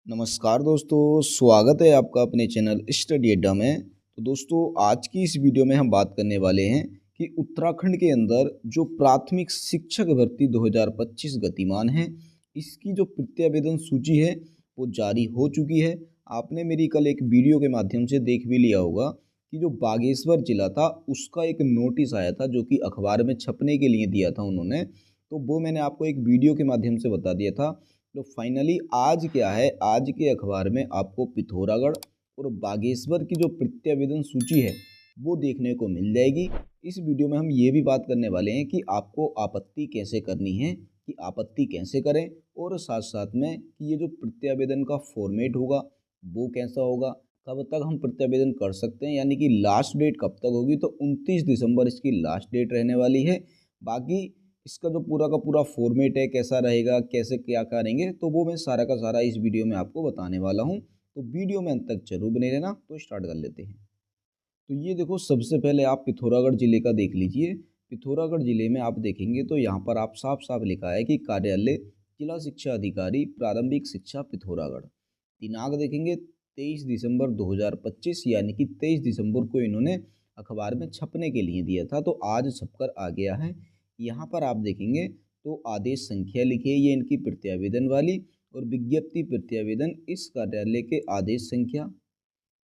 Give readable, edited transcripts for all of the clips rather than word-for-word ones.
नमस्कार दोस्तों, स्वागत है आपका अपने चैनल स्टडी अड्डा में। तो दोस्तों, आज की इस वीडियो में हम बात करने वाले हैं कि उत्तराखंड के अंदर जो प्राथमिक शिक्षक भर्ती 2025 गतिमान है, इसकी जो प्रत्यावेदन सूची है वो जारी हो चुकी है। आपने मेरी कल एक वीडियो के माध्यम से देख भी लिया होगा कि जो बागेश्वर जिला था उसका एक नोटिस आया था जो कि अखबार में छपने के लिए दिया था उन्होंने। तो वो मैंने आपको एक वीडियो के माध्यम से बता दिया था। तो फाइनली आज क्या है, आज के अखबार में आपको पिथौरागढ़ और बागेश्वर की जो प्रत्यावेदन सूची है वो देखने को मिल जाएगी। इस वीडियो में हम ये भी बात करने वाले हैं कि आपको आपत्ति कैसे करनी है, कि आपत्ति कैसे करें, और साथ साथ में कि ये जो प्रत्यावेदन का फॉर्मेट होगा वो कैसा होगा, कब तक हम प्रत्यावेदन कर सकते हैं, यानी कि लास्ट डेट कब तक होगी। तो 29 दिसंबर इसकी लास्ट डेट रहने वाली है। बाकी इसका जो पूरा का पूरा फॉर्मेट है कैसा रहेगा, कैसे क्या करेंगे, तो वो मैं सारा का सारा इस वीडियो में आपको बताने वाला हूँ। तो वीडियो में अंत तक जरूर बने रहना। तो स्टार्ट कर लेते हैं। तो ये देखो, सबसे पहले आप पिथौरागढ़ जिले का देख लीजिए। पिथौरागढ़ जिले में आप देखेंगे तो यहाँ पर आप साफ साफ लिखा है कि कार्यालय जिला शिक्षा अधिकारी प्रारंभिक शिक्षा पिथौरागढ़। दिनांक देखेंगे 23 दिसंबर 2025, यानी कि 23 दिसंबर को इन्होंने अखबार में छपने के लिए दिया था, तो आज छपकर आ गया है। यहाँ पर आप देखेंगे तो आदेश संख्या लिखी है, ये इनकी प्रत्यावेदन वाली, और विज्ञप्ति प्रत्यावेदन इस कार्यालय के आदेश संख्या,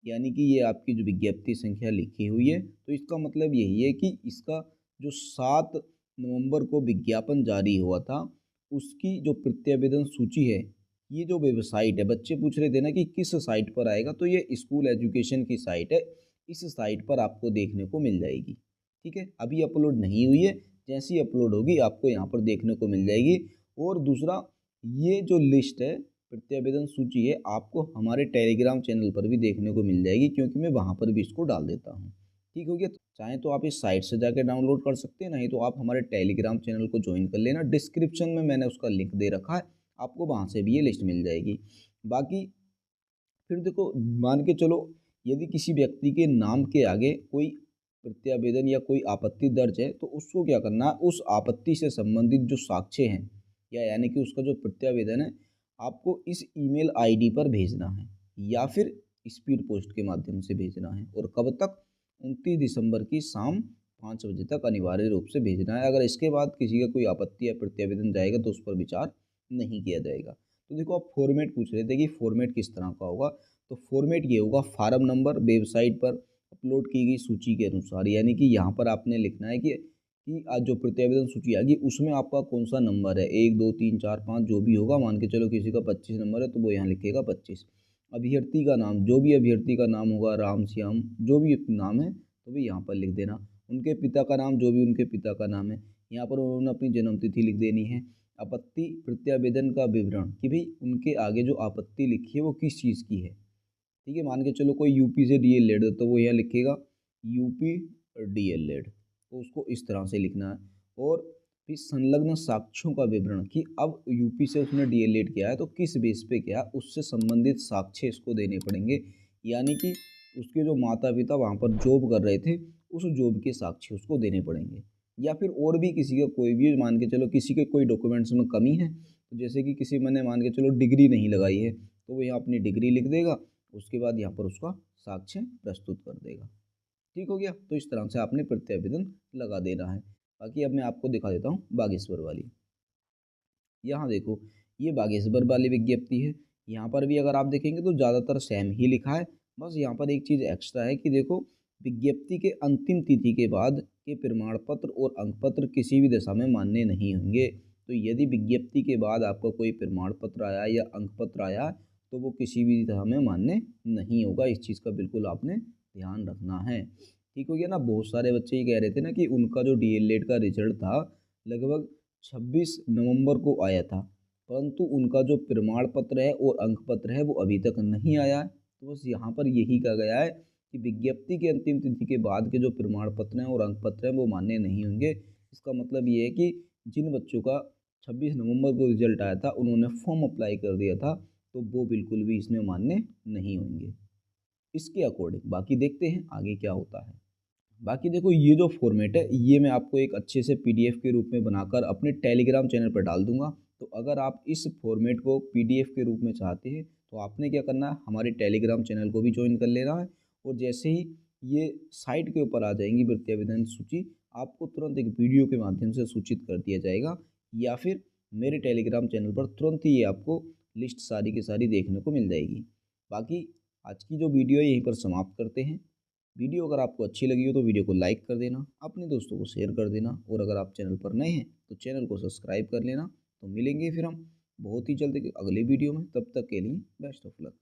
यानी कि ये आपकी जो विज्ञप्ति संख्या लिखी हुई है। तो इसका मतलब यही है कि इसका जो 7 नवंबर को विज्ञापन जारी हुआ था उसकी जो प्रत्यावेदन सूची है, ये जो वेबसाइट है, बच्चे पूछ रहे थे ना कि किस साइट पर आएगा, तो ये स्कूल एजुकेशन की साइट है। इस साइट पर आपको देखने को मिल जाएगी। ठीक है, अभी अपलोड नहीं हुई है, जैसी ही अपलोड होगी आपको यहाँ पर देखने को मिल जाएगी। और दूसरा, ये जो लिस्ट है, प्रत्यावेदन सूची है, आपको हमारे टेलीग्राम चैनल पर भी देखने को मिल जाएगी, क्योंकि मैं वहाँ पर भी इसको डाल देता हूँ। ठीक हो गया। तो चाहे तो आप इस साइट से जाकर डाउनलोड कर सकते हैं, नहीं तो आप हमारे टेलीग्राम चैनल को ज्वाइन कर लेना। डिस्क्रिप्शन में मैंने उसका लिंक दे रखा है, आपको वहाँ से भी ये लिस्ट मिल जाएगी। बाकी फिर देखो, मान के चलो यदि किसी व्यक्ति के नाम के आगे कोई प्रत्यावेदन या कोई आपत्ति दर्ज है, तो उसको क्या करना है, उस आपत्ति से संबंधित जो साक्ष्य हैं, या यानी कि उसका जो प्रत्यावेदन है, आपको इस ईमेल आईडी पर भेजना है, या फिर स्पीड पोस्ट के माध्यम से भेजना है। और कब तक? 29 दिसंबर की शाम 5 बजे तक अनिवार्य रूप से भेजना है। अगर इसके बाद किसी का कोई आपत्ति या प्रत्यावेदन जाएगा तो उस पर विचार नहीं किया जाएगा। तो देखो, आप फॉर्मेट पूछ रहे थे कि फॉर्मेट किस तरह का होगा। तो फॉर्मेट ये होगा, फार्म नंबर वेबसाइट पर अपलोड की गई सूची के अनुसार, यानी कि यहाँ पर आपने लिखना है कि आज जो प्रत्यावेदन सूची आएगी उसमें आपका कौन सा नंबर है, 1 2 3 4 5 जो भी होगा। मान के चलो किसी का 25 नंबर है तो वो यहाँ लिखेगा 25। अभ्यर्थी का नाम, जो भी अभ्यर्थी का नाम होगा, राम श्याम जो भी नाम है, तो भी यहाँ पर लिख देना। उनके पिता का नाम, जो भी उनके पिता का नाम है, यहाँ पर उन्होंने अपनी जन्मतिथि लिख देनी है। आपत्ति प्रत्यावेदन का विवरण, कि भाई उनके आगे जो आपत्ति लिखी है वो किस चीज़ की है। ठीक है, मान के चलो कोई यूपी से डीएलएड है, तो वो यहाँ लिखेगा यूपी डीएलएड, तो उसको इस तरह से लिखना है। और फिर संलग्न साक्ष्यों का विवरण, कि अब यूपी से उसने डीएलएड किया है तो किस बेस पे किया, उससे संबंधित साक्ष्य इसको देने पड़ेंगे। यानी कि उसके जो माता पिता वहाँ पर जॉब कर रहे थे, उस जॉब के साक्ष्य उसको देने पड़ेंगे। या फिर और भी किसी का कोई भी, मान के चलो किसी के कोई डॉक्यूमेंट्स में कमी है, तो जैसे कि किसी मैंने मान के चलो डिग्री नहीं लगाई है, तो वो यहाँ अपनी डिग्री लिख देगा, उसके बाद यहाँ पर उसका साक्ष्य प्रस्तुत कर देगा। ठीक हो गया। तो इस तरह से आपने प्रत्यावेदन लगा देना है। बाकी अब मैं आपको दिखा देता हूँ बागेश्वर वाली। यहाँ देखो, ये बागेश्वर वाली विज्ञप्ति है। यहाँ पर भी अगर आप देखेंगे तो ज़्यादातर सेम ही लिखा है। बस यहाँ पर एक चीज़ एक्स्ट्रा है कि देखो, विज्ञप्ति के अंतिम तिथि के बाद के प्रमाण पत्र और अंक पत्र किसी भी दशा में मान्य नहीं होंगे। तो यदि विज्ञप्ति के बाद आपका कोई प्रमाण पत्र आया या अंक पत्र आया, तो वो किसी भी दशा में मान्य नहीं होगा। इस चीज़ का बिल्कुल आपने ध्यान रखना है। ठीक हो गया ना। बहुत सारे बच्चे ये कह रहे थे ना कि उनका जो डीएलएड का रिजल्ट था लगभग 26 नवंबर को आया था, परंतु उनका जो प्रमाण पत्र है और अंक पत्र है वो अभी तक नहीं आया है। तो बस यहाँ पर यही कहा गया है कि विज्ञप्ति के अंतिम तिथि के बाद के जो प्रमाण पत्र हैं और अंक पत्र हैं वो मान्य नहीं होंगे। इसका मतलब ये है कि जिन बच्चों का 26 नवंबर को रिजल्ट आया था, उन्होंने फॉर्म अप्लाई कर दिया था, तो वो बिल्कुल भी इसमें मान्य नहीं होंगे इसके अकॉर्डिंग। बाकी देखते हैं आगे क्या होता है। बाकी देखो, ये जो फॉर्मेट है ये मैं आपको एक अच्छे से पीडीएफ के रूप में बनाकर अपने टेलीग्राम चैनल पर डाल दूंगा। तो अगर आप इस फॉर्मेट को पीडीएफ के रूप में चाहते हैं तो आपने क्या करना है, हमारे टेलीग्राम चैनल को भी ज्वाइन कर लेना है। और जैसे ही ये साइट के ऊपर आ जाएंगी भर्ती आवेदन सूची, आपको तुरंत एक वीडियो के माध्यम से सूचित कर दिया जाएगा, या फिर मेरे टेलीग्राम चैनल पर तुरंत ही ये आपको लिस्ट सारी की सारी देखने को मिल जाएगी। बाकी आज की जो वीडियो है यहीं पर समाप्त करते हैं। वीडियो अगर आपको अच्छी लगी हो तो वीडियो को लाइक कर देना, अपने दोस्तों को शेयर कर देना, और अगर आप चैनल पर नए हैं तो चैनल को सब्सक्राइब कर लेना। तो मिलेंगे फिर हम बहुत ही जल्द अगले वीडियो में, तब तक के लिए बेस्ट ऑफ लक।